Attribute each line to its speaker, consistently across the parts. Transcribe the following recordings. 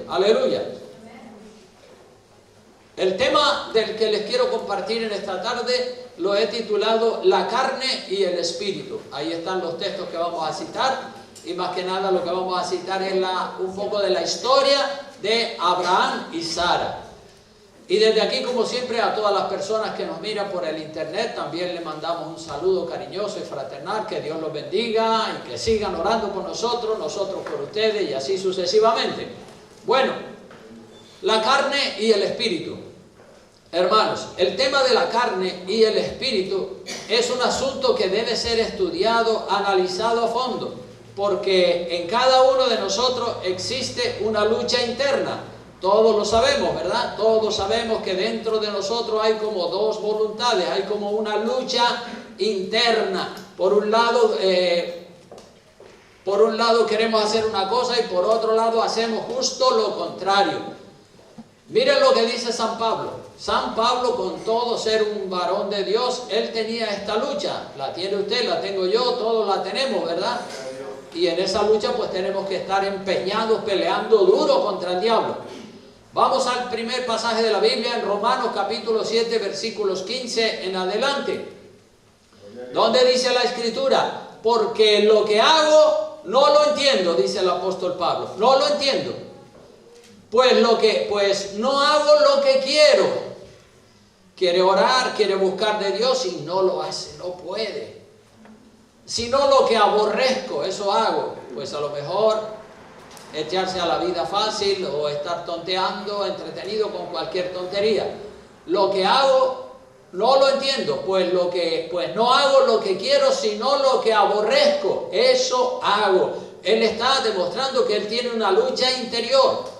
Speaker 1: Aleluya. El tema del que les quiero compartir en esta tarde lo he titulado La carne y el espíritu. Ahí están los textos que vamos a citar, y más que nada lo que vamos a citar es un poco de la historia de Abraham y Sara. Y desde aquí, como siempre, a todas las personas que nos miran por el internet, también le mandamos un saludo cariñoso y fraternal, que Dios los bendiga y que sigan orando por nosotros, nosotros por ustedes y así sucesivamente. Bueno, la carne y el espíritu. Hermanos, el tema de la carne y el espíritu es un asunto que debe ser estudiado, analizado a fondo, porque en cada uno de nosotros existe una lucha interna. Todos lo sabemos, ¿verdad? Todos sabemos que dentro de nosotros hay como dos voluntades, hay como una lucha interna. Por un lado queremos hacer una cosa y por otro lado hacemos justo lo contrario. Miren lo que dice San Pablo. San Pablo, con todo ser un varón de Dios, él tenía esta lucha. La tiene usted, la tengo yo, todos la tenemos, ¿verdad? Y en esa lucha pues tenemos que estar empeñados, peleando duro contra el diablo. Vamos al primer pasaje de la Biblia, en Romanos capítulo 7, versículos 15 en adelante, donde dice la Escritura: porque lo que hago no lo entiendo, dice el apóstol Pablo, no lo entiendo. Pues no hago lo que quiero. Quiere orar, quiere buscar de Dios y no lo hace, no puede. Sino lo que aborrezco, eso hago. Pues a lo mejor echarse a la vida fácil o estar tonteando, entretenido con cualquier tontería. Lo que hago no lo entiendo, pues no hago lo que quiero, sino lo que aborrezco, eso hago. Él está demostrando que él tiene una lucha interior.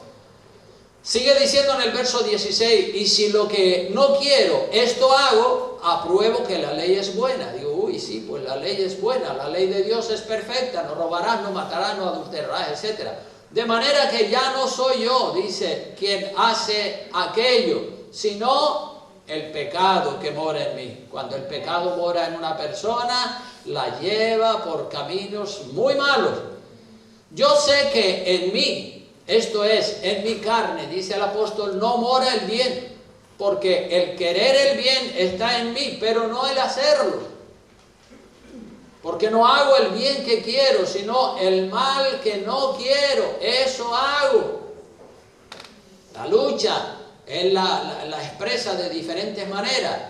Speaker 1: Sigue diciendo en el verso 16: y si lo que no quiero, esto hago, apruebo que la ley es buena. Digo, uy, sí, pues la ley es buena, la ley de Dios es perfecta, no robarás, no matarás, no adulterarás, etc. De manera que ya no soy yo, dice, quien hace aquello, sino el pecado que mora en mí. Cuando el pecado mora en una persona, la lleva por caminos muy malos. Yo sé que en mí, esto es, en mi carne, dice el apóstol, no mora el bien, porque el querer el bien está en mí, pero no el hacerlo. Porque no hago el bien que quiero, sino el mal que no quiero, eso hago. La lucha él la expresa de diferentes maneras.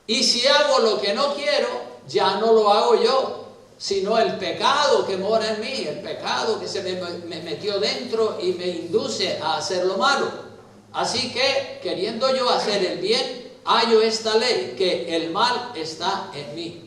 Speaker 1: Y si hago lo que no quiero, ya no lo hago yo, sino el pecado que mora en mí, el pecado que se me metió dentro y me induce a hacer lo malo. Así que, queriendo yo hacer el bien, hallo esta ley, que el mal está en mí.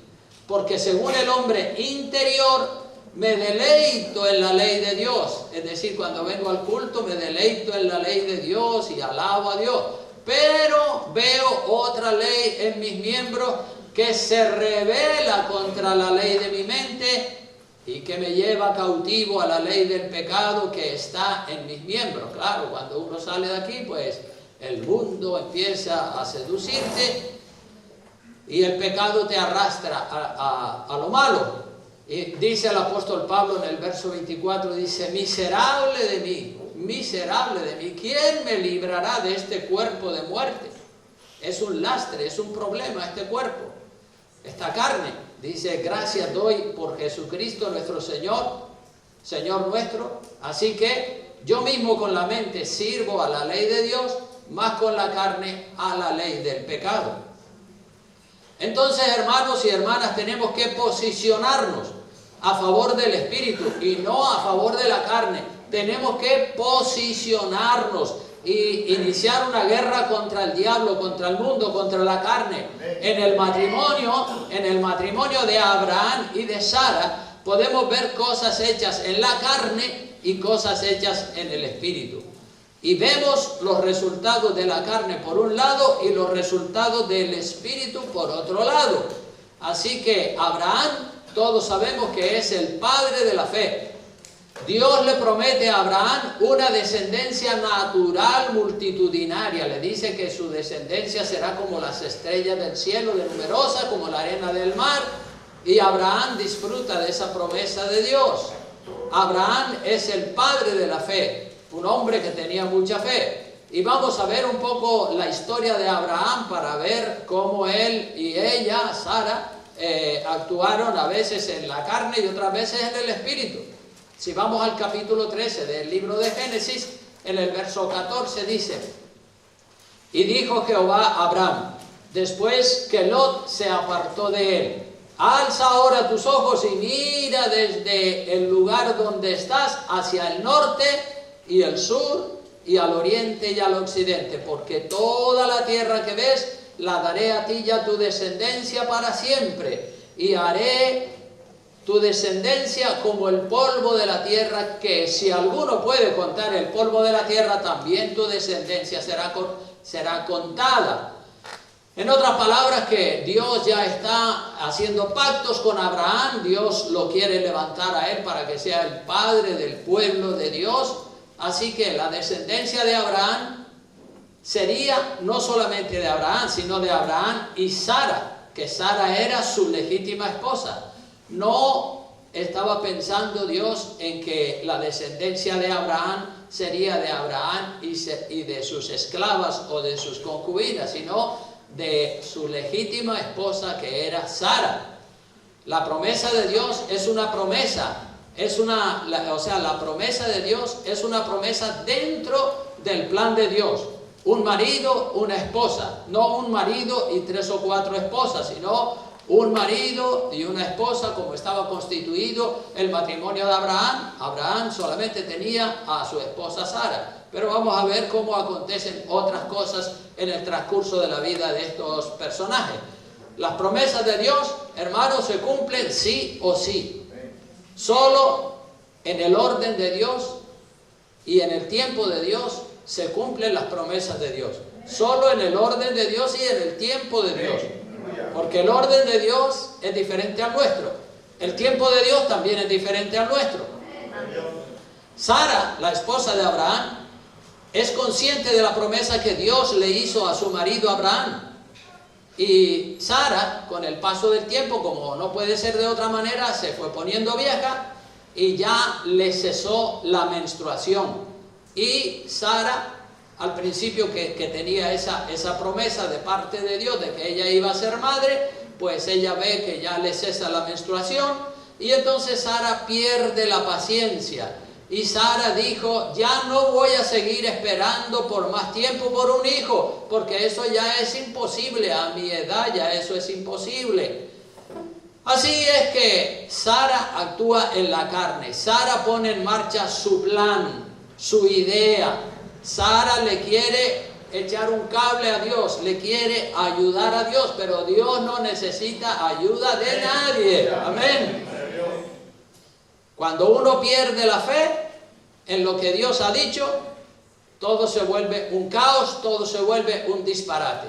Speaker 1: Porque según el hombre interior, me deleito en la ley de Dios. Es decir, cuando vengo al culto, me deleito en la ley de Dios y alabo a Dios. Pero veo otra ley en mis miembros que se rebela contra la ley de mi mente y que me lleva cautivo a la ley del pecado que está en mis miembros. Claro, cuando uno sale de aquí, pues el mundo empieza a seducirte y el pecado te arrastra a lo malo. Y dice el apóstol Pablo en el verso 24, dice: miserable de mí, ¿quién me librará de este cuerpo de muerte? Es un lastre, es un problema este cuerpo. Esta carne, dice, gracias doy por Jesucristo nuestro Señor, Señor nuestro. Así que yo mismo con la mente sirvo a la ley de Dios, más con la carne a la ley del pecado. Entonces, hermanos y hermanas, tenemos que posicionarnos a favor del Espíritu y no a favor de la carne. Tenemos que posicionarnos y iniciar una guerra contra el diablo, contra el mundo, contra la carne. En el matrimonio de Abraham y de Sara podemos ver cosas hechas en la carne y cosas hechas en el espíritu. Y vemos los resultados de la carne por un lado y los resultados del espíritu por otro lado. Así que Abraham, todos sabemos que es el padre de la fe. Dios le promete a Abraham una descendencia natural multitudinaria. Le dice que su descendencia será como las estrellas del cielo, de numerosas como la arena del mar. Y Abraham disfruta de esa promesa de Dios. Abraham es el padre de la fe. un hombre que tenía mucha fe. Y vamos a ver un poco la historia de Abraham para ver cómo él y ella, Sara, actuaron a veces en la carne y otras veces en el espíritu. Si vamos al capítulo 13 del libro de Génesis, en el verso 14 dice: y dijo Jehová a Abraham, después que Lot se apartó de él: alza ahora tus ojos y mira desde el lugar donde estás hacia el norte y el sur y al oriente y al occidente, porque toda la tierra que ves la daré a ti y a tu descendencia para siempre, y haré tu descendencia como el polvo de la tierra, que si alguno puede contar el polvo de la tierra, también tu descendencia será contada. En otras palabras, que Dios ya está haciendo pactos con Abraham. Dios lo quiere levantar a él para que sea el padre del pueblo de Dios. Así que la descendencia de Abraham sería no solamente de Abraham, sino de Abraham y Sara, que Sara era su legítima esposa. No estaba pensando Dios en que la descendencia de Abraham sería de Abraham y de sus esclavas o de sus concubinas, sino de su legítima esposa, que era Sara. La promesa de Dios es una promesa. La promesa de Dios es una promesa dentro del plan de Dios. Un marido, una esposa. No un marido y 3 o 4 esposas, sino un marido y una esposa, como estaba constituido el matrimonio de Abraham. Abraham solamente tenía a su esposa Sara. Pero vamos a ver cómo acontecen otras cosas en el transcurso de la vida de estos personajes. Las promesas de Dios, hermanos, se cumplen sí o sí. Solo en el orden de Dios y en el tiempo de Dios se cumplen las promesas de Dios. Solo en el orden de Dios y en el tiempo de Dios. Porque el orden de Dios es diferente al nuestro. El tiempo de Dios también es diferente al nuestro. Sara, la esposa de Abraham, es consciente de la promesa que Dios le hizo a su marido Abraham. Y Sara, con el paso del tiempo, como no puede ser de otra manera, se fue poniendo vieja y ya le cesó la menstruación. Y Sara, al principio que tenía esa promesa de parte de Dios de que ella iba a ser madre, pues ella ve que ya le cesa la menstruación y entonces Sara pierde la paciencia. Y Sara dijo: ya no voy a seguir esperando por más tiempo por un hijo, porque eso ya es imposible, a mi edad ya eso es imposible. Así es que Sara actúa en la carne. Sara pone en marcha su plan, su idea. Sara le quiere echar un cable a Dios, le quiere ayudar a Dios, pero Dios no necesita ayuda de nadie. Amén. Cuando uno pierde la fe en lo que Dios ha dicho, todo se vuelve un caos, todo se vuelve un disparate.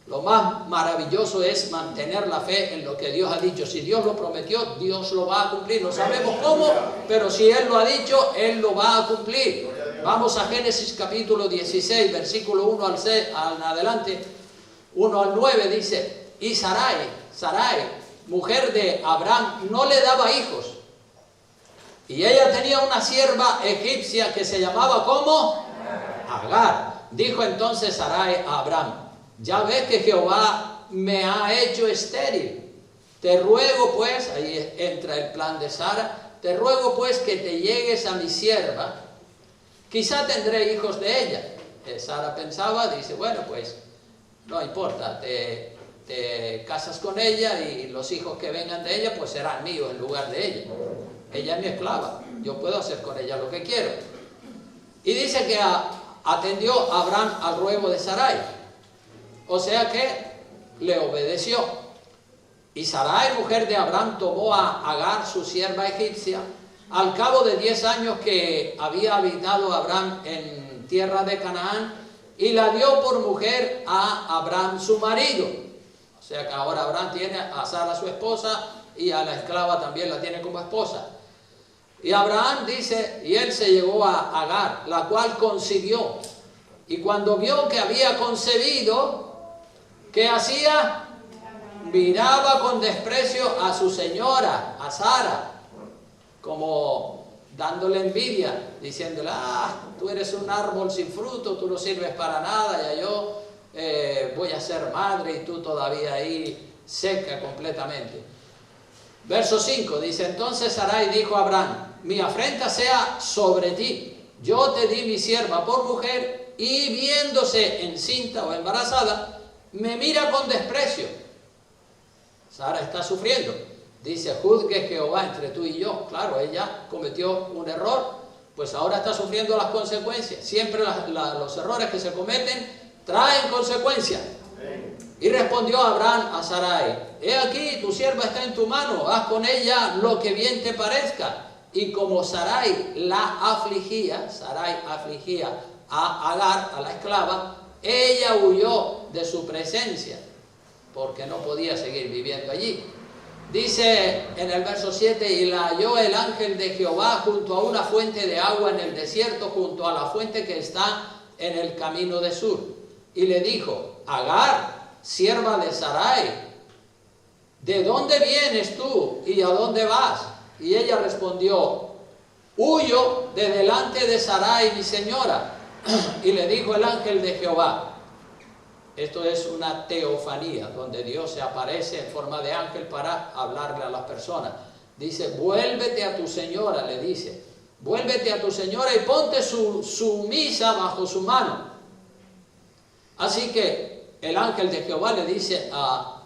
Speaker 1: Lo más maravilloso es mantener la fe en lo que Dios ha dicho. Si Dios lo prometió, Dios lo va a cumplir. No sabemos cómo, pero si Él lo ha dicho, Él lo va a cumplir. Vamos a Génesis capítulo 16, versículo 1 al 6, adelante, 1 al 9, dice: y Sarai, mujer de Abraham, no le daba hijos. Y ella tenía una sierva egipcia que se llamaba, ¿cómo? Agar. Dijo entonces Sarai a Abraham: ya ves que Jehová me ha hecho estéril. Te ruego pues, ahí entra el plan de Sara, te ruego pues que te llegues a mi sierva, quizá tendré hijos de ella. Sara pensaba, dice: bueno, pues no importa, te casas con ella y los hijos que vengan de ella pues serán míos en lugar de ella. Ella es mi esclava, yo puedo hacer con ella lo que quiero. Y dice que atendió Abraham al ruego de Sarai, o sea que le obedeció. Y Sarai, mujer de Abraham, tomó a Agar, su sierva egipcia, al cabo de 10 años que había habitado Abraham en tierra de Canaán, y la dio por mujer a Abraham su marido. O sea que ahora Abraham tiene a Sara su esposa y a la esclava también la tiene como esposa. Y Abraham dice, y él se llegó a Agar, la cual concibió. Y cuando vio que había concebido, ¿qué hacía? Miraba con desprecio a su señora, a Sara, como dándole envidia, diciéndole, tú eres un árbol sin fruto, tú no sirves para nada, ya yo voy a ser madre y tú todavía ahí seca completamente. Verso 5 dice, entonces Sarai dijo a Abraham, mi afrenta sea sobre ti, yo te di mi sierva por mujer, y viéndose encinta o embarazada, me mira con desprecio. Sara está sufriendo. Dice, juzgue Jehová entre tú y yo. Claro, ella cometió un error, pues ahora está sufriendo las consecuencias. Siempre los errores que se cometen traen consecuencias. Y respondió Abraham a Sarai, he aquí, tu sierva está en tu mano, haz con ella lo que bien te parezca. Y como Sarai afligía a Agar, a la esclava, ella huyó de su presencia, porque no podía seguir viviendo allí. Dice en el verso 7, y la halló el ángel de Jehová junto a una fuente de agua en el desierto, junto a la fuente que está en el camino de Sur. Y le dijo, Agar, sierva de Sarai, ¿de dónde vienes tú y a dónde vas? Y ella respondió, huyo de delante de Sarai, mi señora. Y le dijo el ángel de Jehová, esto es una teofanía, donde Dios se aparece en forma de ángel para hablarle a las personas. Dice, vuélvete a tu señora, le dice, vuélvete a tu señora y ponte sumisa bajo su mano. Así que el ángel de Jehová le dice a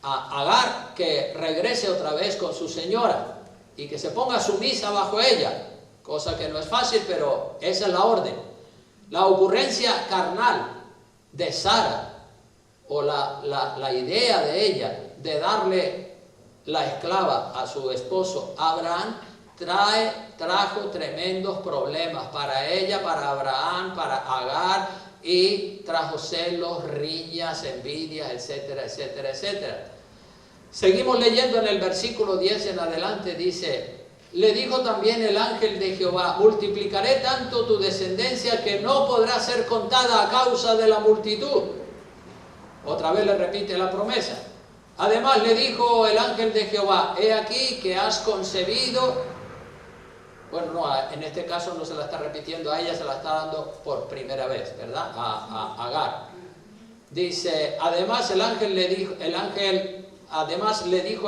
Speaker 1: Agar que regrese otra vez con su señora y que se ponga sumisa bajo ella, cosa que no es fácil, pero esa es la orden. La ocurrencia carnal de Sara, o la idea de ella de darle la esclava a su esposo Abraham, trajo tremendos problemas para ella, para Abraham, para Agar, y trajo celos, riñas, envidias, etcétera, etcétera, etcétera. Seguimos leyendo en el versículo 10 en adelante, dice, le dijo también el ángel de Jehová, multiplicaré tanto tu descendencia que no podrá ser contada a causa de la multitud. Otra vez le repite la promesa. Además le dijo el ángel de Jehová, he aquí que has concebido. Bueno, no, en este caso no se la está repitiendo a ella, se la está dando por primera vez, ¿verdad? A Agar. Dice, además le dijo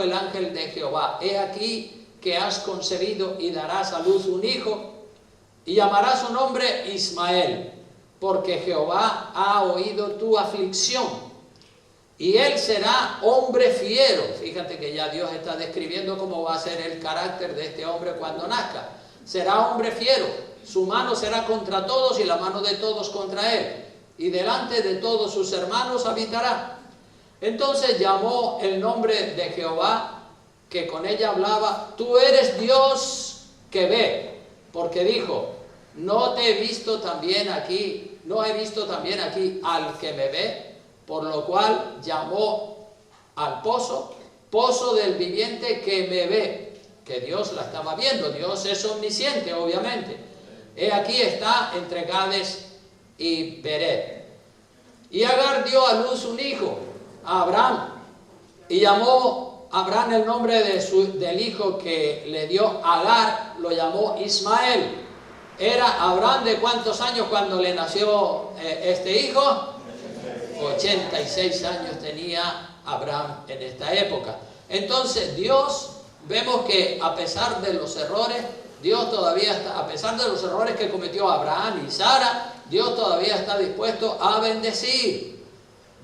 Speaker 1: el ángel de Jehová, he aquí que has concebido y darás a luz un hijo, y llamarás su nombre Ismael, porque Jehová ha oído tu aflicción, y él será hombre fiero. Fíjate que ya Dios está describiendo cómo va a ser el carácter de este hombre cuando nazca. Será hombre fiero, su mano será contra todos y la mano de todos contra él, y delante de todos sus hermanos habitará. Entonces llamó el nombre de Jehová, que con ella hablaba, tú eres Dios que ve, porque dijo, no he visto también aquí al que me ve, por lo cual llamó al pozo del viviente que me ve, que Dios la estaba viendo. Dios es omnisciente, obviamente. He aquí está entre Cades y Beret. Y Agar dio a luz un hijo, a Abraham, y llamó Abraham el nombre del hijo que le dio Agar, lo llamó Ismael. ¿Era Abraham de cuántos años cuando le nació este hijo? 86 años tenía Abraham en esta época. Entonces Dios, vemos que a pesar de los errores, Dios todavía está, a pesar de los errores que cometió Abraham y Sara, Dios todavía está dispuesto a bendecir.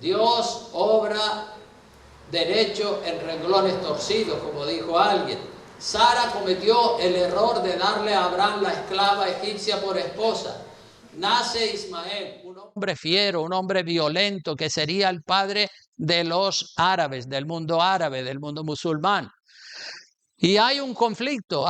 Speaker 1: Dios obra derecho en renglones torcidos, como dijo alguien. Sara cometió el error de darle a Abraham la esclava egipcia por esposa. Nace Ismael, un hombre fiero, un hombre violento, que sería el padre de los árabes, del mundo árabe, del mundo musulmán. Y hay un conflicto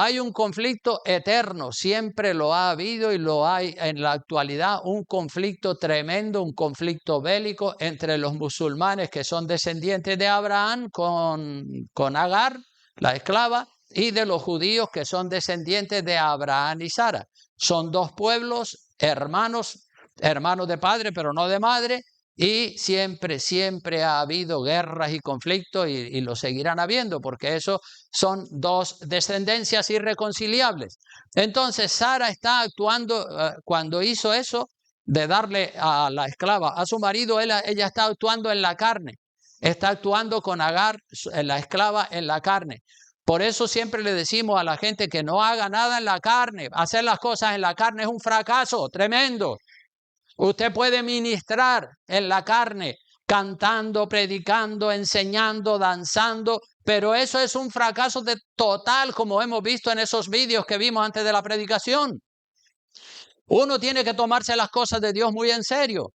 Speaker 1: eterno, siempre lo ha habido y lo hay en la actualidad, un conflicto tremendo, un conflicto bélico entre los musulmanes que son descendientes de Abraham con Agar, la esclava, y de los judíos que son descendientes de Abraham y Sara. Son dos pueblos hermanos de padre pero no de madre, y siempre ha habido guerras y conflictos y lo seguirán habiendo, porque eso son dos descendencias irreconciliables. Entonces Sara está actuando, cuando hizo eso de darle a la esclava a su marido, ella está actuando en la carne, está actuando con Agar, la esclava, en la carne. Por eso siempre le decimos a la gente que no haga nada en la carne. Hacer las cosas en la carne es un fracaso tremendo. Usted puede ministrar en la carne, cantando, predicando, enseñando, danzando, pero eso es un fracaso total, como hemos visto en esos vídeos que vimos antes de la predicación. Uno tiene que tomarse las cosas de Dios muy en serio.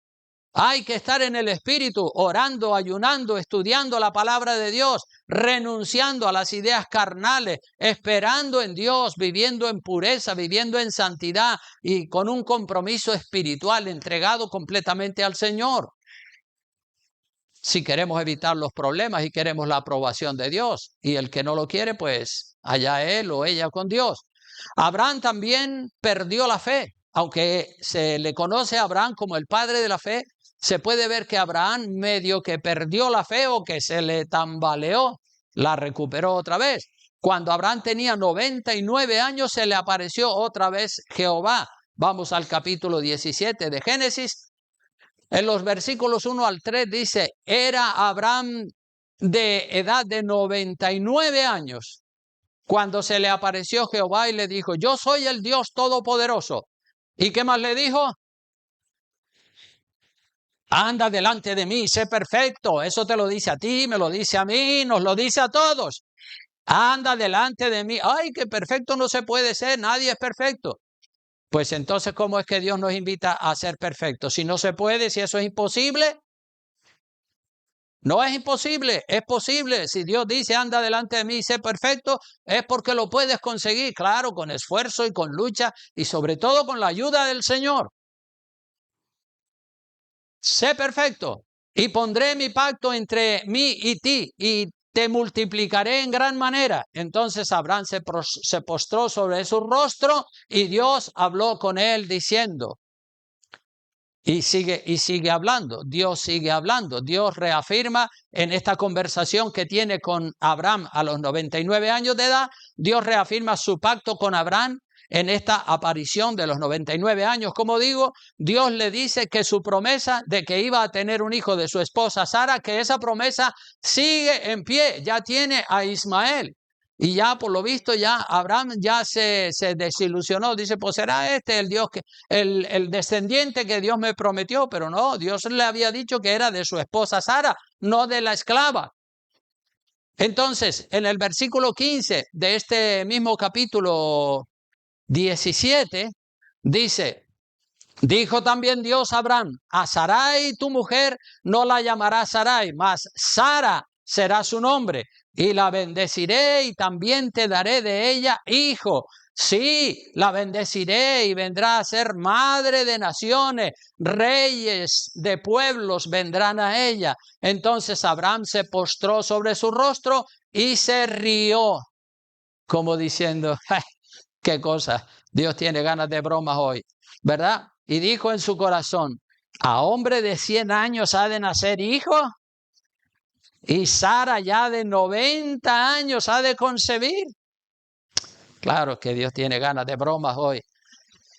Speaker 1: Hay que estar en el Espíritu, orando, ayunando, estudiando la palabra de Dios, renunciando a las ideas carnales, esperando en Dios, viviendo en pureza, viviendo en santidad y con un compromiso espiritual entregado completamente al Señor. Si queremos evitar los problemas y queremos la aprobación de Dios, y el que no lo quiere, pues allá él o ella con Dios. Abraham también perdió la fe, aunque se le conoce a Abraham como el padre de la fe. Se puede ver que Abraham medio que perdió la fe o que se le tambaleó, la recuperó otra vez. Cuando Abraham tenía 99 años se le apareció otra vez Jehová. Vamos al capítulo 17 de Génesis. En los versículos 1 al 3 dice, era Abraham de edad de 99 años cuando se le apareció Jehová y le dijo, yo soy el Dios Todopoderoso. ¿Y qué más le dijo? Anda delante de mí, sé perfecto. Eso te lo dice a ti, me lo dice a mí, nos lo dice a todos. Anda delante de mí. Ay, que perfecto no se puede ser, nadie es perfecto. Pues entonces, ¿cómo es que Dios nos invita a ser perfectos? Si no se puede, si eso es imposible. No es imposible, es posible. Si Dios dice, anda delante de mí y sé perfecto, es porque lo puedes conseguir, claro, con esfuerzo y con lucha y sobre todo con la ayuda del Señor. Sé perfecto y pondré mi pacto entre mí y ti y te multiplicaré en gran manera. Entonces Abraham se postró sobre su rostro y Dios habló con él diciendo, y sigue hablando, Dios sigue hablando. Dios reafirma en esta conversación que tiene con Abraham a los 99 años de edad, Dios reafirma su pacto con Abraham en esta aparición de los 99 años. Como digo, Dios le dice que su promesa de que iba a tener un hijo de su esposa Sara, que esa promesa sigue en pie, ya tiene a Ismael. Y ya por lo visto ya Abraham ya se desilusionó, dice, pues será este el Dios, el descendiente que Dios me prometió, pero no, Dios le había dicho que era de su esposa Sara, no de la esclava. Entonces, en el versículo 15 de este mismo capítulo 17, dice, dijo también Dios a Abraham, a Sarai tu mujer no la llamará Sarai, mas Sara será su nombre, y la bendeciré y también te daré de ella hijo. Sí, la bendeciré y vendrá a ser madre de naciones, reyes de pueblos vendrán a ella. Entonces Abraham se postró sobre su rostro y se rió, como diciendo, qué cosa, Dios tiene ganas de bromas hoy, ¿verdad? Y dijo en su corazón, ¿a hombre de 100 años ha de nacer hijo? ¿Y Sara ya de 90 años ha de concebir? Claro que Dios tiene ganas de bromas hoy.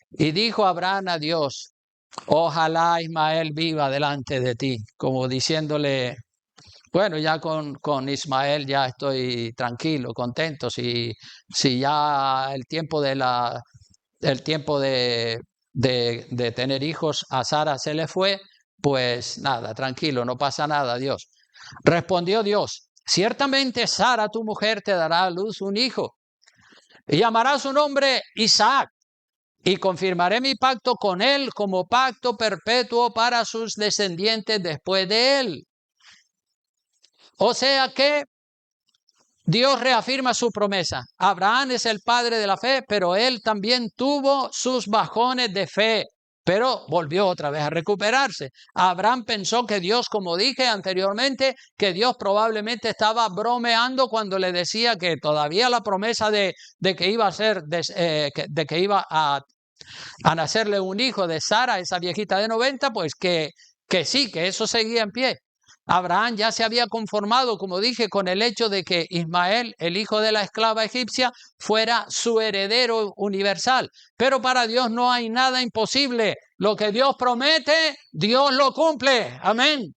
Speaker 1: Y dijo Abraham a Dios, ojalá Ismael viva delante de ti, como diciéndole, bueno, ya con Ismael ya estoy tranquilo, contento. Si ya el tiempo de tener hijos a Sara se le fue, pues nada, tranquilo, no pasa nada, Dios. Respondió Dios, ciertamente Sara, tu mujer, te dará a luz un hijo y llamará su nombre Isaac, y confirmaré mi pacto con él como pacto perpetuo para sus descendientes después de él. O sea que Dios reafirma su promesa. Abraham es el padre de la fe, pero él también tuvo sus bajones de fe, pero volvió otra vez a recuperarse. Abraham pensó que Dios, como dije anteriormente, que Dios probablemente estaba bromeando cuando le decía que todavía la promesa de que iba a ser, de que iba a nacerle un hijo de Sara, esa viejita de 90, pues que que sí, que eso seguía en pie. Abraham ya se había conformado, como dije, con el hecho de que Ismael, el hijo de la esclava egipcia, fuera su heredero universal. Pero para Dios no hay nada imposible. Lo que Dios promete, Dios lo cumple. Amén.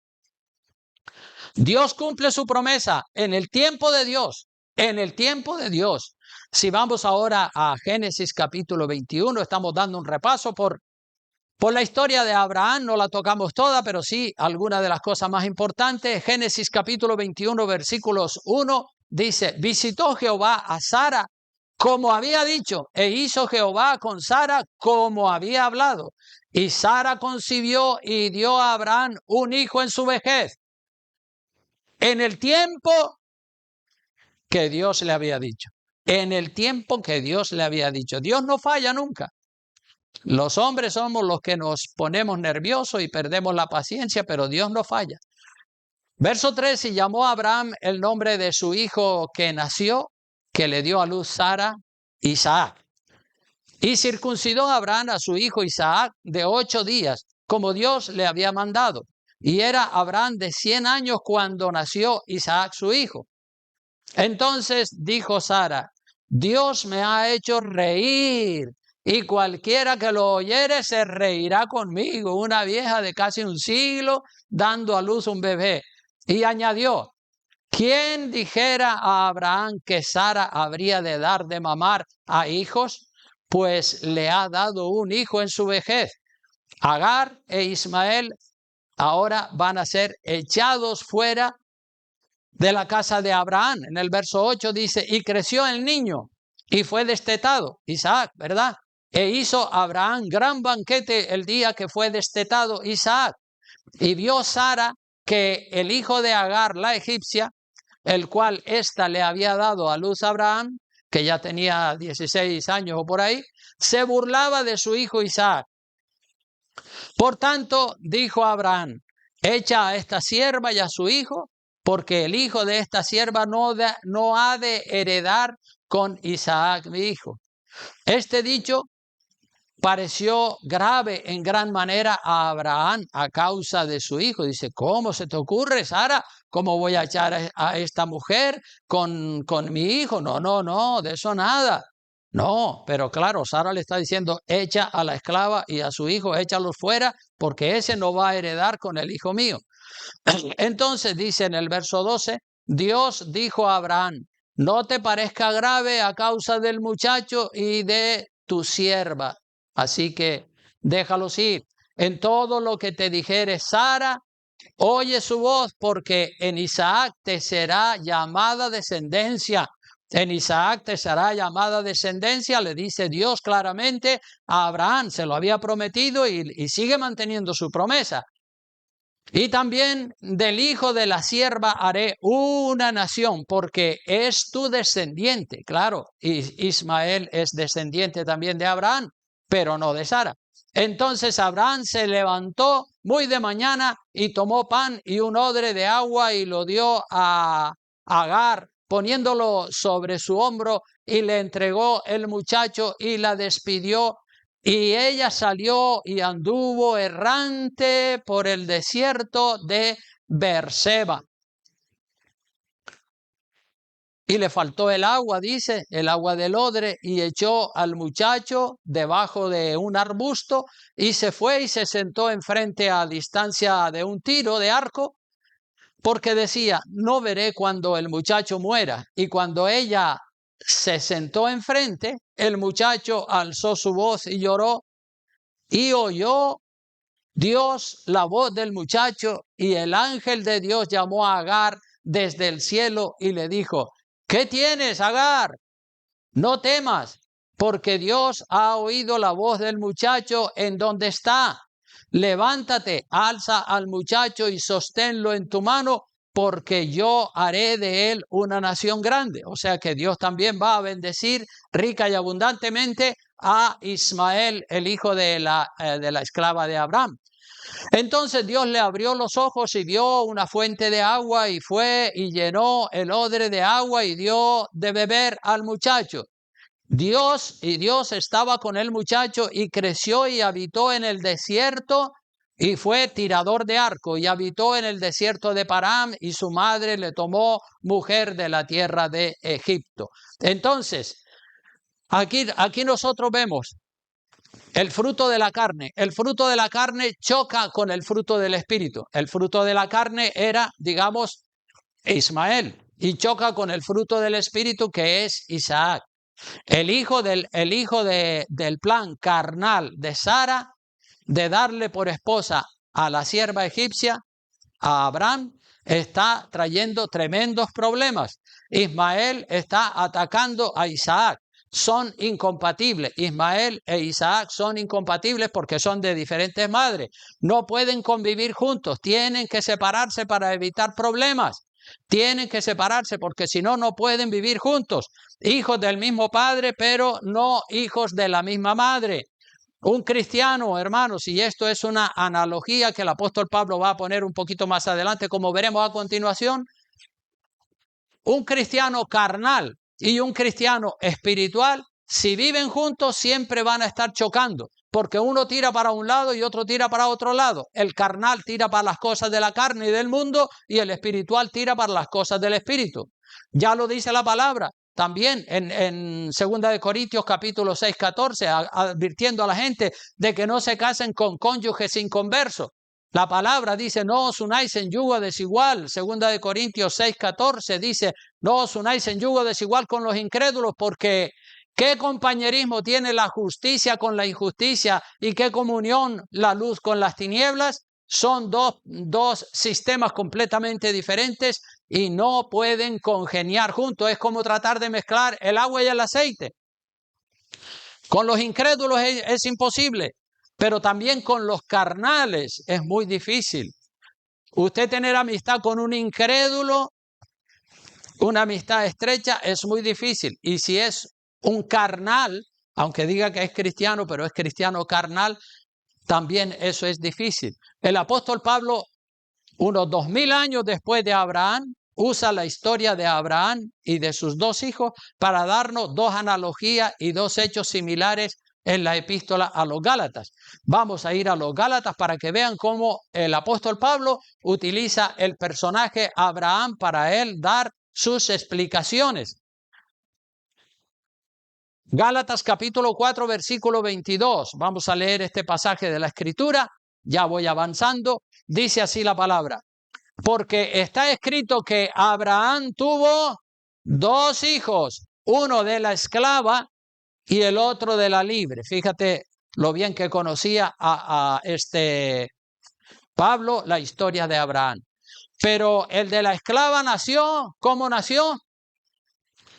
Speaker 1: Dios cumple su promesa en el tiempo de Dios. En el tiempo de Dios. Si vamos ahora a Génesis capítulo 21, estamos dando un repaso por la historia de Abraham. No la tocamos toda, pero sí algunas de las cosas más importantes. Génesis capítulo 21, versículos 1, dice: visitó Jehová a Sara como había dicho, e hizo Jehová con Sara como había hablado. Y Sara concibió y dio a Abraham un hijo en su vejez, en el tiempo que Dios le había dicho. En el tiempo que Dios le había dicho. Dios no falla nunca. Los hombres somos los que nos ponemos nerviosos y perdemos la paciencia, pero Dios no falla. Verso 3, y llamó a Abraham el nombre de su hijo que nació, que le dio a luz Sara, Isaac. Y circuncidó a Abraham a su hijo Isaac de 8 días, como Dios le había mandado. Y era Abraham de 100 años cuando nació Isaac su hijo. Entonces dijo Sara: Dios me ha hecho reír, y cualquiera que lo oyere se reirá conmigo. Una vieja de casi un siglo dando a luz un bebé. Y añadió: ¿quién dijera a Abraham que Sara habría de dar de mamar a hijos? Pues le ha dado un hijo en su vejez. Agar e Ismael ahora van a ser echados fuera de la casa de Abraham. En el verso 8 dice: y creció el niño y fue destetado, Isaac, ¿verdad? E hizo Abraham gran banquete el día que fue destetado Isaac. Y vio Sara que el hijo de Agar, la egipcia, el cual ésta le había dado a luz a Abraham, que ya tenía 16 años o por ahí, se burlaba de su hijo Isaac. Por tanto, dijo Abraham: echa a esta sierva y a su hijo, porque el hijo de esta sierva no ha de heredar con Isaac mi hijo. Este dicho pareció grave en gran manera a Abraham a causa de su hijo. Dice: ¿cómo se te ocurre, Sara? ¿Cómo voy a echar a esta mujer con mi hijo? No, de eso nada. No, pero claro, Sara le está diciendo: echa a la esclava y a su hijo, échalos fuera, porque ese no va a heredar con el hijo mío. Entonces dice en el verso 12, Dios dijo a Abraham: no te parezca grave a causa del muchacho y de tu sierva, así que déjalos ir. En todo lo que te dijere Sara, oye su voz, porque en Isaac te será llamada descendencia. En Isaac te será llamada descendencia, le dice Dios claramente a Abraham. Se lo había prometido y sigue manteniendo su promesa. Y también del hijo de la sierva haré una nación, porque es tu descendiente. Claro, Ismael es descendiente también de Abraham, pero no de Sara. Entonces Abraham se levantó muy de mañana y tomó pan y un odre de agua y lo dio a Agar, poniéndolo sobre su hombro, y le entregó el muchacho y la despidió. Y ella salió y anduvo errante por el desierto de Beerseba. Y le faltó el agua, dice, el agua del odre, y echó al muchacho debajo de un arbusto y se fue y se sentó enfrente a distancia de un tiro de arco, porque decía: no veré cuando el muchacho muera. Y cuando ella se sentó enfrente, el muchacho alzó su voz y lloró. Y oyó Dios la voz del muchacho, y el ángel de Dios llamó a Agar desde el cielo y le dijo: ¿qué tienes, Agar? No temas, porque Dios ha oído la voz del muchacho en donde está. Levántate, alza al muchacho y sosténlo en tu mano, porque yo haré de él una nación grande. O sea que Dios también va a bendecir rica y abundantemente a Ismael, el hijo de la esclava de Abraham. Entonces Dios le abrió los ojos y vio una fuente de agua, y fue y llenó el odre de agua y dio de beber al muchacho. Dios estaba con el muchacho y creció y habitó en el desierto y fue tirador de arco y habitó en el desierto de Param y su madre le tomó mujer de la tierra de Egipto. Entonces, aquí nosotros vemos el fruto de la carne. El fruto de la carne choca con el fruto del espíritu. El fruto de la carne era, digamos, Ismael y choca con el fruto del espíritu que es Isaac. El hijo del plan carnal de Sara de darle por esposa a la sierva egipcia, a Abraham, está trayendo tremendos problemas. Ismael está atacando a Isaac. Son incompatibles. Ismael e Isaac son incompatibles porque son de diferentes madres. No pueden convivir juntos. Tienen que separarse para evitar problemas. Tienen que separarse porque si no, no pueden vivir juntos. Hijos del mismo padre, pero no hijos de la misma madre. Un cristiano, hermanos, y esto es una analogía que el apóstol Pablo va a poner un poquito más adelante, como veremos a continuación. Un cristiano carnal y un cristiano espiritual, si viven juntos, siempre van a estar chocando, porque uno tira para un lado y otro tira para otro lado. El carnal tira para las cosas de la carne y del mundo, y el espiritual tira para las cosas del espíritu. Ya lo dice la palabra. También en 2 de Corintios capítulo 6, 14, advirtiendo a la gente de que no se casen con cónyuges inconversos. La palabra dice, no os unáis en yugo desigual. 2 de Corintios 6, 14 dice, no os unáis en yugo desigual con los incrédulos, porque ¿qué compañerismo tiene la justicia con la injusticia? ¿Y qué comunión la luz con las tinieblas? Son dos sistemas completamente diferentes y no pueden congeniar juntos. Es como tratar de mezclar el agua y el aceite. Con los incrédulos es imposible, pero también con los carnales es muy difícil. Usted tener amistad con un incrédulo, una amistad estrecha, es muy difícil. Y si es un carnal, aunque diga que es cristiano, pero es cristiano carnal, también eso es difícil. El apóstol Pablo, unos 2000 años después de Abraham, usa la historia de Abraham y de sus dos hijos para darnos dos analogías y dos hechos similares en la epístola a los Gálatas. Vamos a ir a los Gálatas para que vean cómo el apóstol Pablo utiliza el personaje Abraham para él dar sus explicaciones. Gálatas capítulo 4, versículo 22. Vamos a leer este pasaje de la Escritura. Ya voy avanzando. Dice así la palabra. Porque está escrito que Abraham tuvo dos hijos, uno de la esclava y el otro de la libre. Fíjate lo bien que conocía a Pablo la historia de Abraham. Pero el de la esclava nació, ¿cómo nació?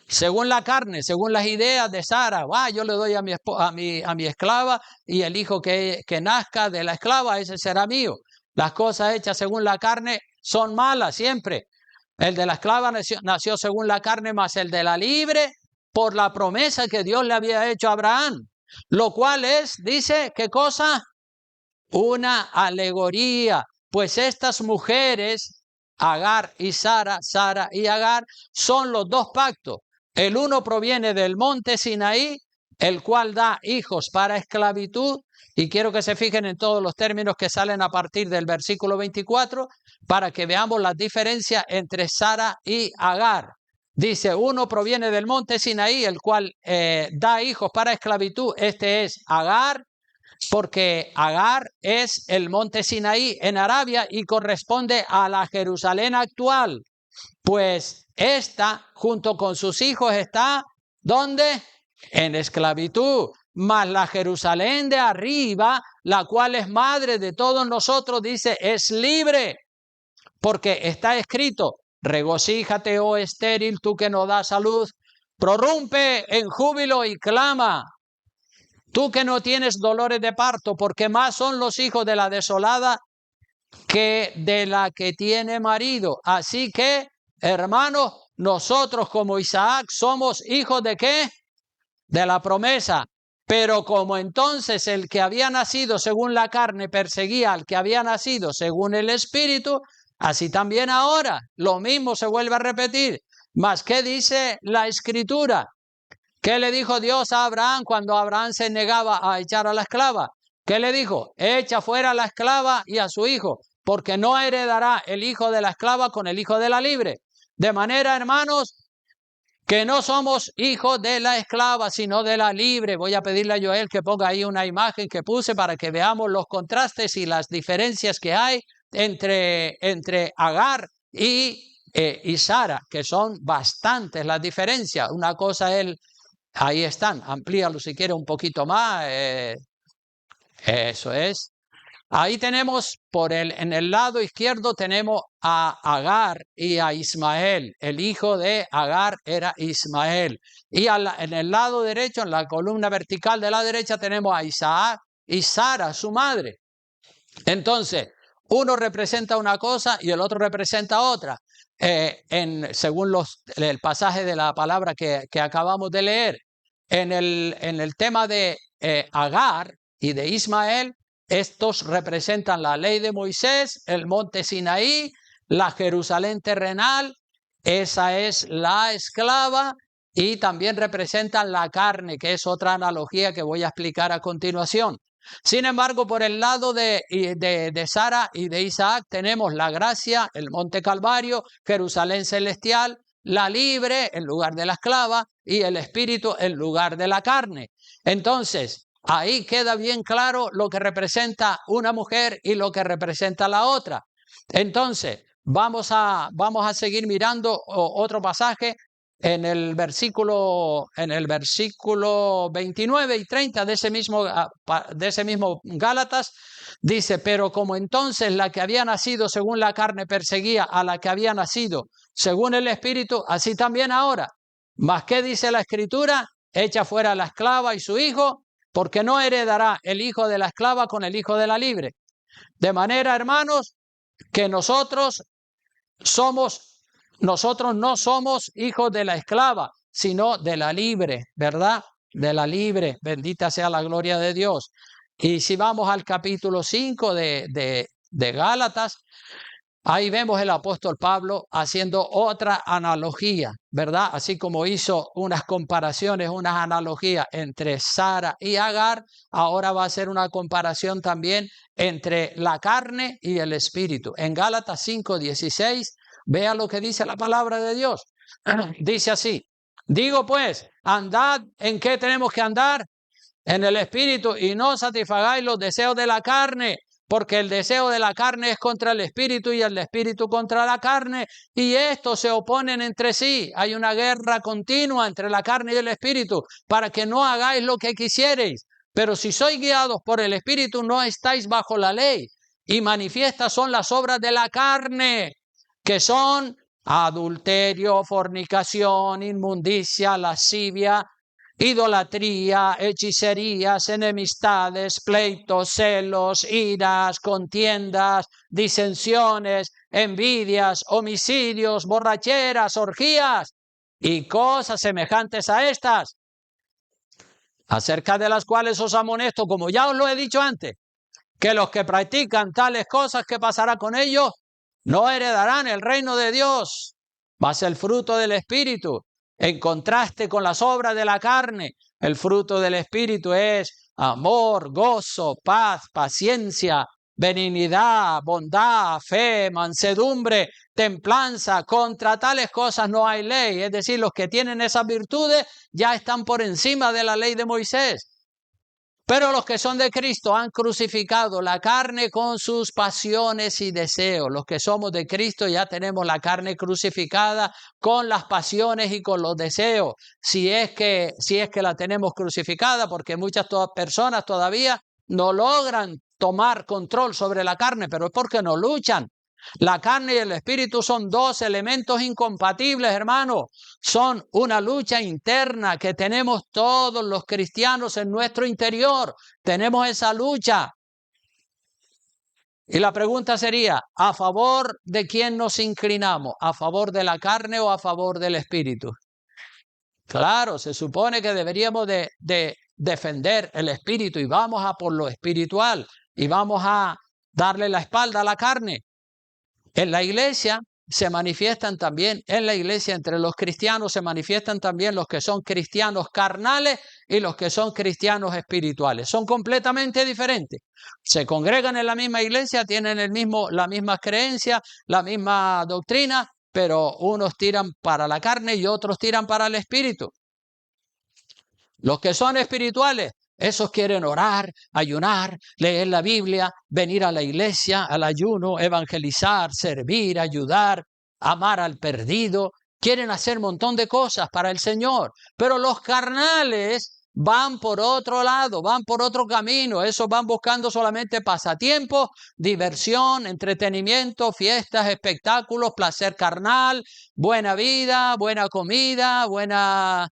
Speaker 1: Según la carne, según las ideas de Sara. Yo le doy a mi esclava y el hijo que nazca de la esclava, ese será mío. Las cosas hechas según la carne son malas siempre. El de la esclava nació según la carne, más el de la libre por la promesa que Dios le había hecho a Abraham. Lo cual es, dice, ¿qué cosa? Una alegoría. Pues estas mujeres, Agar y Sara y Agar, son los dos pactos. El uno proviene del monte Sinaí, el cual da hijos para esclavitud, y quiero que se fijen en todos los términos que salen a partir del versículo 24, para que veamos la diferencia entre Sara y Agar. Dice, uno proviene del monte Sinaí, el cual da hijos para esclavitud. Este es Agar, porque Agar es el monte Sinaí en Arabia y corresponde a la Jerusalén actual. Pues esta, junto con sus hijos, está, ¿dónde? En esclavitud. Mas la Jerusalén de arriba, la cual es madre de todos nosotros, dice, es libre. Porque está escrito, regocíjate, oh estéril, tú que no das a luz, prorrumpe en júbilo y clama. Tú que no tienes dolores de parto, porque más son los hijos de la desolada que de la que tiene marido. Así que, hermanos, nosotros como Isaac somos hijos de ¿qué? De la promesa. Pero como entonces el que había nacido según la carne perseguía al que había nacido según el espíritu, así también ahora lo mismo se vuelve a repetir. Mas ¿qué dice la Escritura? ¿Qué le dijo Dios a Abraham cuando Abraham se negaba a echar a la esclava? ¿Qué le dijo? Echa fuera a la esclava y a su hijo, porque no heredará el hijo de la esclava con el hijo de la libre. De manera, hermanos, que no somos hijos de la esclava, sino de la libre. Voy a pedirle a Joel que ponga ahí una imagen que puse para que veamos los contrastes y las diferencias que hay entre Agar y Sara, que son bastantes las diferencias. Una cosa es, ahí están, amplíalo si quiere un poquito más, eso es. Ahí tenemos, en el lado izquierdo tenemos a Agar y a Ismael. El hijo de Agar era Ismael. Y en el lado derecho, en la columna vertical de la derecha, tenemos a Isaac y Sara, su madre. Entonces, uno representa una cosa y el otro representa otra. Según el pasaje de la palabra que acabamos de leer, en el tema de Agar y de Ismael, estos representan la ley de Moisés, el monte Sinaí, la Jerusalén terrenal, esa es la esclava, y también representan la carne, que es otra analogía que voy a explicar a continuación. Sin embargo, por el lado de Sara y de Isaac tenemos la gracia, el monte Calvario, Jerusalén celestial, la libre en lugar de la esclava y el espíritu en lugar de la carne. Entonces, ahí queda bien claro lo que representa una mujer y lo que representa la otra. Entonces, vamos a seguir mirando otro pasaje en el versículo 29 y 30 de ese mismo Gálatas. Dice, pero como entonces la que había nacido según la carne perseguía a la que había nacido según el espíritu, así también ahora. ¿Mas qué dice la escritura? Echa fuera a la esclava y su hijo, porque no heredará el hijo de la esclava con el hijo de la libre. De manera, hermanos, que nosotros no somos hijos de la esclava, sino de la libre, ¿verdad? De la libre, bendita sea la gloria de Dios. Y si vamos al capítulo 5 de Gálatas, ahí vemos el apóstol Pablo haciendo otra analogía, ¿verdad? Así como hizo unas comparaciones, unas analogías entre Sara y Agar, ahora va a hacer una comparación también entre la carne y el espíritu. En Gálatas 5:16, vea lo que dice la palabra de Dios. Dice así, digo pues, andad, ¿en qué tenemos que andar? En el espíritu, y no satisfagáis los deseos de la carne, porque el deseo de la carne es contra el espíritu y el espíritu contra la carne, y estos se oponen entre sí. Hay una guerra continua entre la carne y el espíritu, para que no hagáis lo que quisierais. Pero si sois guiados por el espíritu, no estáis bajo la ley. Y manifiestas son las obras de la carne, que son adulterio, fornicación, inmundicia, lascivia, idolatría, hechicerías, enemistades, pleitos, celos, iras, contiendas, disensiones, envidias, homicidios, borracheras, orgías y cosas semejantes a estas, acerca de las cuales os amonesto, como ya os lo he dicho antes, que los que practican tales cosas, ¿qué pasará con ellos? No heredarán el reino de Dios, mas el fruto del Espíritu. En contraste con las obras de la carne, el fruto del Espíritu es amor, gozo, paz, paciencia, benignidad, bondad, fe, mansedumbre, templanza. Contra tales cosas no hay ley. Es decir, los que tienen esas virtudes ya están por encima de la ley de Moisés. Pero los que son de Cristo han crucificado la carne con sus pasiones y deseos. Los que somos de Cristo ya tenemos la carne crucificada con las pasiones y con los deseos. Si es que la tenemos crucificada, porque muchas personas todavía no logran tomar control sobre la carne, pero es porque no luchan. La carne y el espíritu son dos elementos incompatibles, hermanos. Son una lucha interna que tenemos todos los cristianos en nuestro interior. Tenemos esa lucha. Y la pregunta sería, ¿a favor de quién nos inclinamos? ¿A favor de la carne o a favor del espíritu? Claro, se supone que deberíamos de defender el espíritu y vamos a por lo espiritual y vamos a darle la espalda a la carne. En la iglesia se manifiestan también en la iglesia, entre los cristianos se manifiestan también los que son cristianos carnales y los que son cristianos espirituales. Son completamente diferentes. Se congregan en la misma iglesia, tienen la misma creencia, la misma doctrina, pero unos tiran para la carne y otros tiran para el espíritu. Los que son espirituales, esos quieren orar, ayunar, leer la Biblia, venir a la iglesia, al ayuno, evangelizar, servir, ayudar, amar al perdido. Quieren hacer un montón de cosas para el Señor. Pero los carnales van por otro lado, van por otro camino. Esos van buscando solamente pasatiempos, diversión, entretenimiento, fiestas, espectáculos, placer carnal, buena vida, buena comida, buena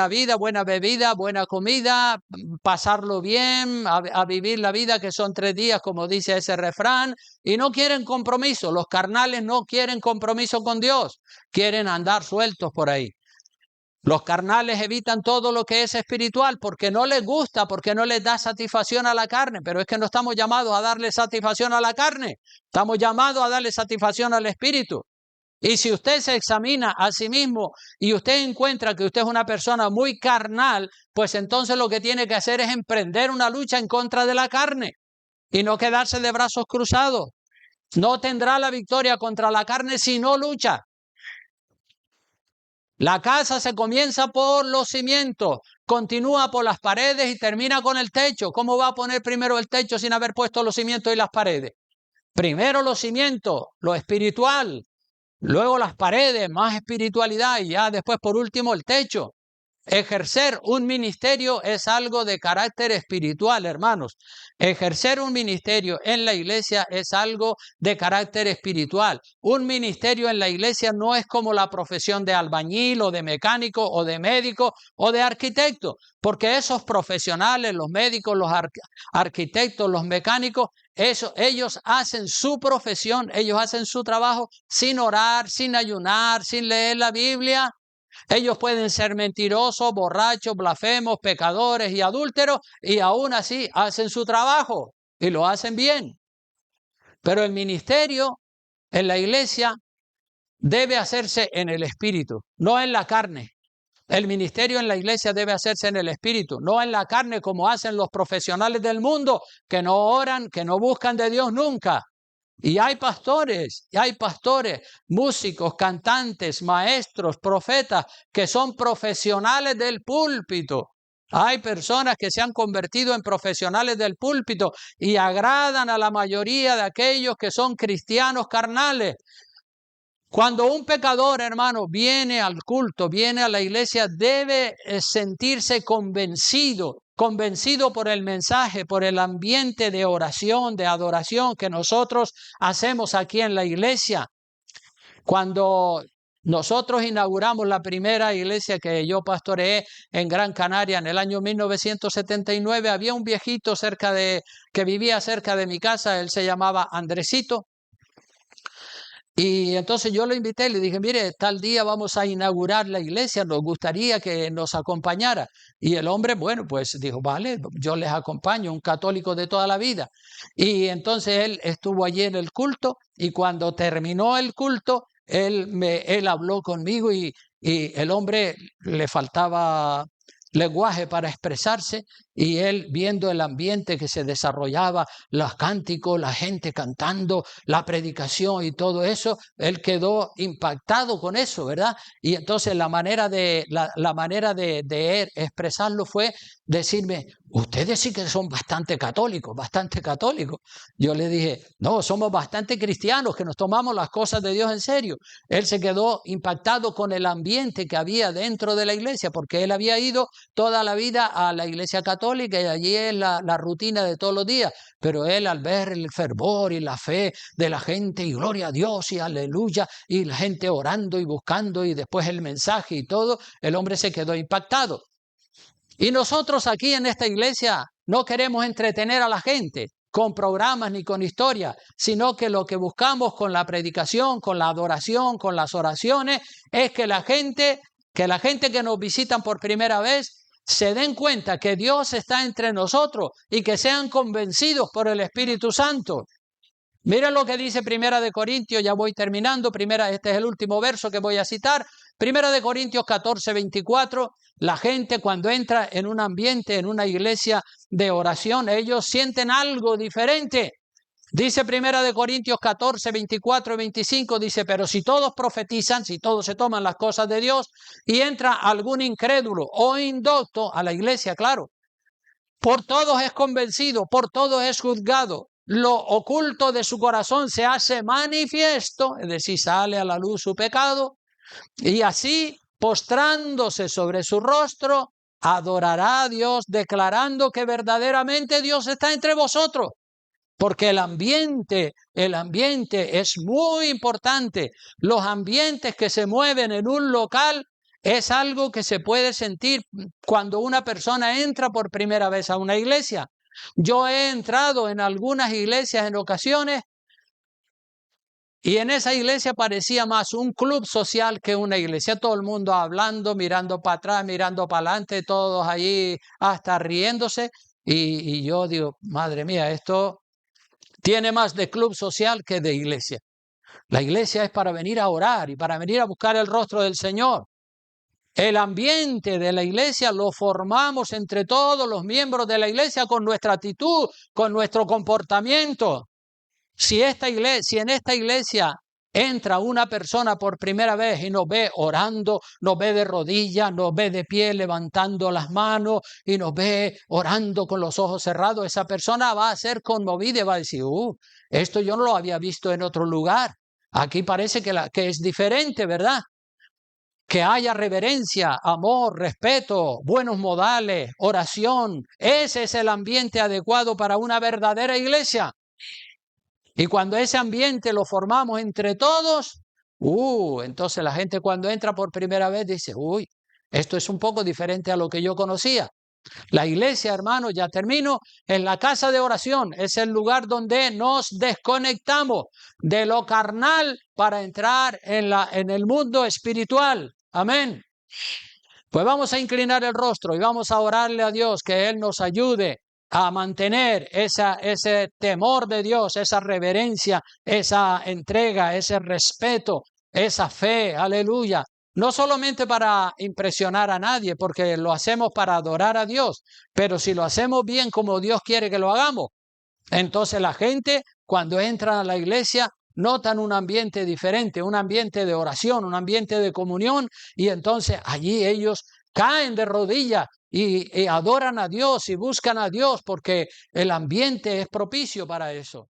Speaker 1: vida, buena bebida, buena comida, pasarlo bien, a vivir la vida que son 3 días, como dice ese refrán, y no quieren compromiso. Los carnales no quieren compromiso con Dios, quieren andar sueltos por ahí. Los carnales evitan todo lo que es espiritual porque no les gusta, porque no les da satisfacción a la carne, pero es que no estamos llamados a darle satisfacción a la carne, estamos llamados a darle satisfacción al espíritu. Y si usted se examina a sí mismo y usted encuentra que usted es una persona muy carnal, pues entonces lo que tiene que hacer es emprender una lucha en contra de la carne y no quedarse de brazos cruzados. No tendrá la victoria contra la carne si no lucha. La casa se comienza por los cimientos, continúa por las paredes y termina con el techo. ¿Cómo va a poner primero el techo sin haber puesto los cimientos y las paredes? Primero los cimientos, lo espiritual. Luego las paredes, más espiritualidad y ya después por último el techo. Ejercer un ministerio es algo de carácter espiritual, hermanos. Ejercer un ministerio en la iglesia es algo de carácter espiritual. Un ministerio en la iglesia no es como la profesión de albañil o de mecánico o de médico o de arquitecto, porque esos profesionales, los médicos, los arquitectos, los mecánicos, ellos hacen su profesión, ellos hacen su trabajo sin orar, sin ayunar, sin leer la Biblia. Ellos pueden ser mentirosos, borrachos, blasfemos, pecadores y adúlteros y aún así hacen su trabajo y lo hacen bien. Pero el ministerio en la iglesia debe hacerse en el espíritu, no en la carne. El ministerio en la iglesia debe hacerse en el espíritu, no en la carne como hacen los profesionales del mundo que no oran, que no buscan de Dios nunca. Y hay pastores, músicos, cantantes, maestros, profetas, que son profesionales del púlpito. Hay personas que se han convertido en profesionales del púlpito y agradan a la mayoría de aquellos que son cristianos carnales. Cuando un pecador, hermano, viene al culto, viene a la iglesia, debe sentirse convencido por el mensaje, por el ambiente de oración, de adoración que nosotros hacemos aquí en la iglesia. Cuando nosotros inauguramos la primera iglesia que yo pastoreé en Gran Canaria en el año 1979, había un viejito que vivía cerca de mi casa, él se llamaba Andresito. Y entonces yo lo invité y le dije, mire, tal día vamos a inaugurar la iglesia, nos gustaría que nos acompañara. Y el hombre, bueno, pues dijo, vale, yo les acompaño, un católico de toda la vida. Y entonces él estuvo allí en el culto y cuando terminó el culto, él habló conmigo y el hombre le faltaba lenguaje para expresarse y él viendo el ambiente que se desarrollaba, los cánticos, la gente cantando, la predicación y todo eso, él quedó impactado con eso, ¿verdad? Y entonces la manera de expresarlo fue decirme, ustedes sí que son bastante católicos. Yo le dije, no, somos bastante cristianos que nos tomamos las cosas de Dios en serio. Él se quedó impactado con el ambiente que había dentro de la iglesia, porque él había ido toda la vida a la iglesia católica y allí es la rutina de todos los días, pero él al ver el fervor y la fe de la gente y gloria a Dios y aleluya y la gente orando y buscando y después el mensaje y todo, el hombre se quedó impactado. Y nosotros aquí en esta iglesia no queremos entretener a la gente con programas ni con historia, sino que lo que buscamos con la predicación, con la adoración, con las oraciones, es que la gente que nos visitan por primera vez se den cuenta que Dios está entre nosotros y que sean convencidos por el Espíritu Santo. Mira lo que dice Primera de Corintios, ya voy terminando, este es el último verso que voy a citar. Primera de Corintios 14, 24, la gente cuando entra en un ambiente, en una iglesia de oración, ellos sienten algo diferente. Dice Primera de Corintios 14, 24 y 25, dice, pero si todos profetizan, si todos se toman las cosas de Dios y entra algún incrédulo o indocto a la iglesia, claro, por todos es convencido, por todos es juzgado. Lo oculto de su corazón se hace manifiesto, es decir, sale a la luz su pecado, y así, postrándose sobre su rostro, adorará a Dios, declarando que verdaderamente Dios está entre vosotros. Porque el ambiente es muy importante. Los ambientes que se mueven en un local es algo que se puede sentir cuando una persona entra por primera vez a una iglesia. Yo he entrado en algunas iglesias en ocasiones y en esa iglesia parecía más un club social que una iglesia. Todo el mundo hablando, mirando para atrás, mirando para adelante, todos allí hasta riéndose. Y yo digo, madre mía, esto tiene más de club social que de iglesia. La iglesia es para venir a orar y para venir a buscar el rostro del Señor. El ambiente de la iglesia lo formamos entre todos los miembros de la iglesia con nuestra actitud, con nuestro comportamiento. Si en esta iglesia entra una persona por primera vez y nos ve orando, nos ve de rodillas, nos ve de pie levantando las manos y nos ve orando con los ojos cerrados, esa persona va a ser conmovida y va a decir, esto yo no lo había visto en otro lugar. Aquí parece que es diferente, ¿verdad? Que haya reverencia, amor, respeto, buenos modales, oración. Ese es el ambiente adecuado para una verdadera iglesia. Y cuando ese ambiente lo formamos entre todos, entonces la gente cuando entra por primera vez dice, esto es un poco diferente a lo que yo conocía. La iglesia, hermano, ya termino, es la casa de oración, es el lugar donde nos desconectamos de lo carnal para entrar en el mundo espiritual. Amén. Pues vamos a inclinar el rostro y vamos a orarle a Dios que Él nos ayude a mantener ese temor de Dios, esa reverencia, esa entrega, ese respeto, esa fe, aleluya. No solamente para impresionar a nadie, porque lo hacemos para adorar a Dios, pero si lo hacemos bien como Dios quiere que lo hagamos, entonces la gente cuando entra a la iglesia notan un ambiente diferente, un ambiente de oración, un ambiente de comunión, y entonces allí ellos caen de rodillas y adoran a Dios y buscan a Dios porque el ambiente es propicio para eso.